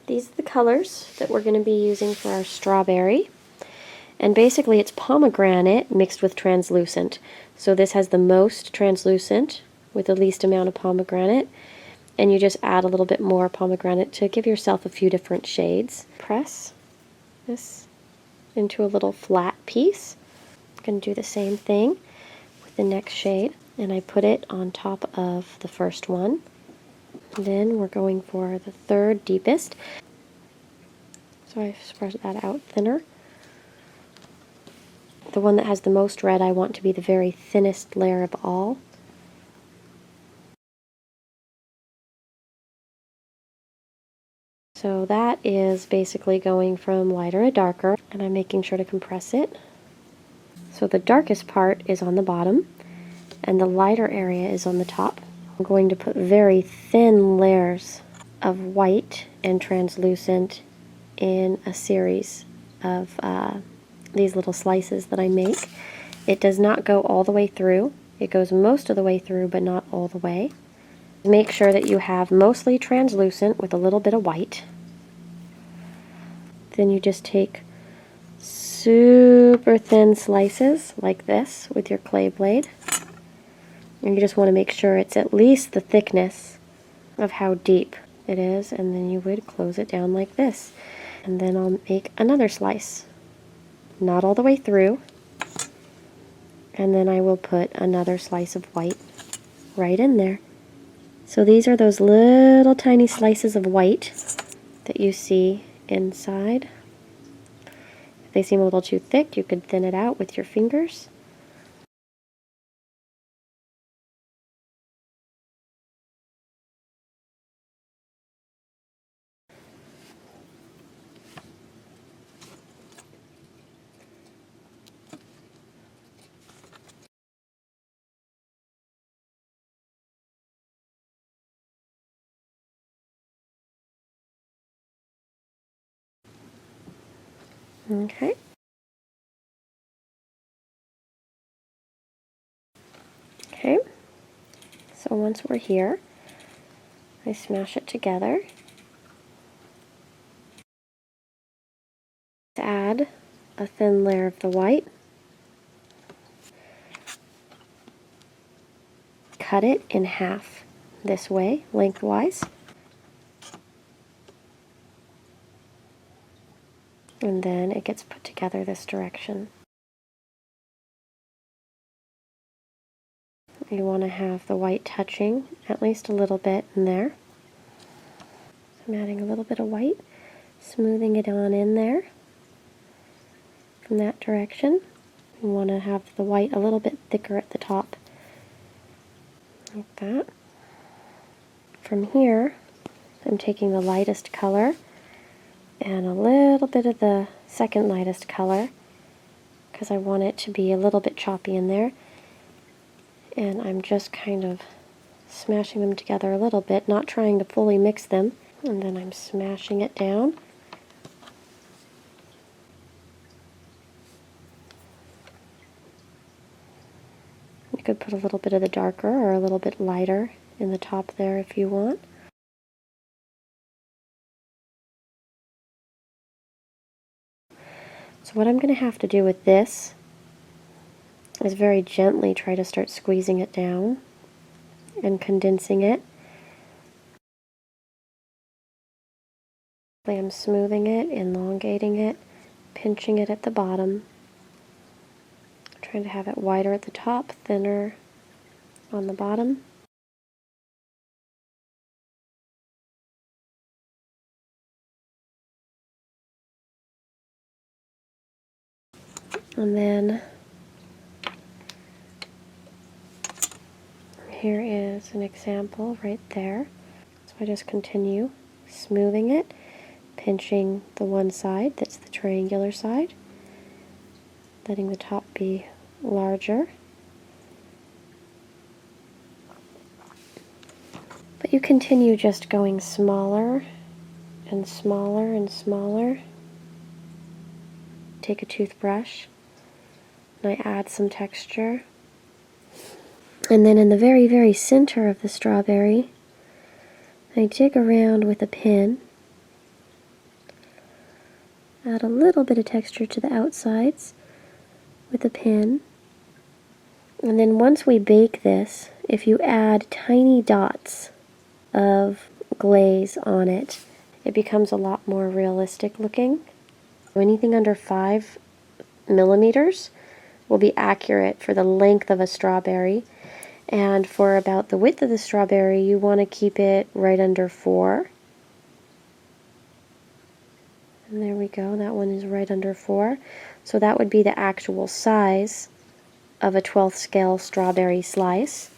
These are the colors that we're going to be using for our strawberry. And basically it's pomegranate mixed with translucent. So this has the most translucent with the least amount of pomegranate. And you just add a little bit more pomegranate to give yourself a few different shades. Press this into a little flat piece. I'm going to do the same thing with the next shade. And I put it on top of the first one. Then we're going for the third deepest. So I spread that out thinner. The one that has the most red I want to be the very thinnest layer of all. So that is basically going from lighter to darker, and I'm making sure to compress it. So the darkest part is on the bottom, and the lighter area is on the top. I'm going to put very thin layers of white and translucent in a series of these little slices that I make. It does not go all the way through. It goes most of the way through, but not all the way. Make sure that you have mostly translucent with a little bit of white. Then you just take super thin slices like this with your clay blade. And you just want to make sure it's at least the thickness of how deep it is, and then you would close it down like this. And then I'll make another slice, not all the way through, and then I will put another slice of white right in there. So these are those little tiny slices of white that you see inside. If they seem a little too thick, you could thin it out with your fingers. Okay. Okay. So once we're here, I smash it together. Add a thin layer of the white. Cut it in half this way, lengthwise. And then it gets put together this direction. You want to have the white touching at least a little bit in there. So I'm adding a little bit of white, smoothing it on in there from that direction. You want to have the white a little bit thicker at the top, like that. From here, I'm taking the lightest color and a little bit of the second lightest color because I want it to be a little bit choppy in there. And I'm just kind of smashing them together a little bit, not trying to fully mix them. And then I'm smashing it down. You could put a little bit of the darker or a little bit lighter in the top there if you want. So what I'm going to have to do with this is very gently try to start squeezing it down and condensing it. I'm smoothing it, elongating it, pinching it at the bottom, trying to have it wider at the top, thinner on the bottom. And then here is an example right there. So I just continue smoothing it, pinching the one side that's the triangular side, letting the top be larger. But you continue just going smaller and smaller and smaller. Take a toothbrush and I add some texture. And then in the very, very center of the strawberry, I dig around with a pin Add a little bit of texture to the outsides with a pin. And then once we bake this, if you add tiny dots of glaze on it, it becomes a lot more realistic looking. Anything under 5 millimeters will be accurate for the length of a strawberry. And for about the width of the strawberry, you want to keep it right under 4. And there we go, that one is right under 4. So that would be the actual size of a 12th scale strawberry slice.